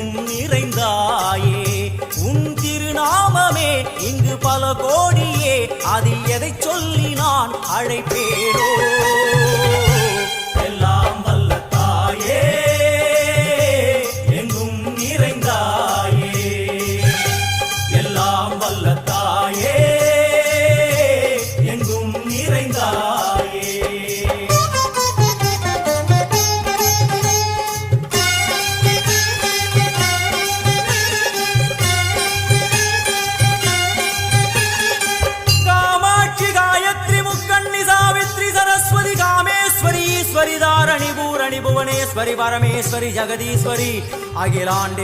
எங்கும் நிறைந்தாயே உன் திருநாமமே இங்கு பல கோடியே அதில் எதை சொல்லி நான் அழைப்பேனோ எல்லாம் வல்ல தாயே எங்கும் நிறைந்தாயே எல்லாம் வல்ல தாயே எங்கும் நிறைந்தாயே ईश्वरी दारणी भूरणी भुवनेश्वरी परमेश्वरी जगदीश्वरी अखिलांडे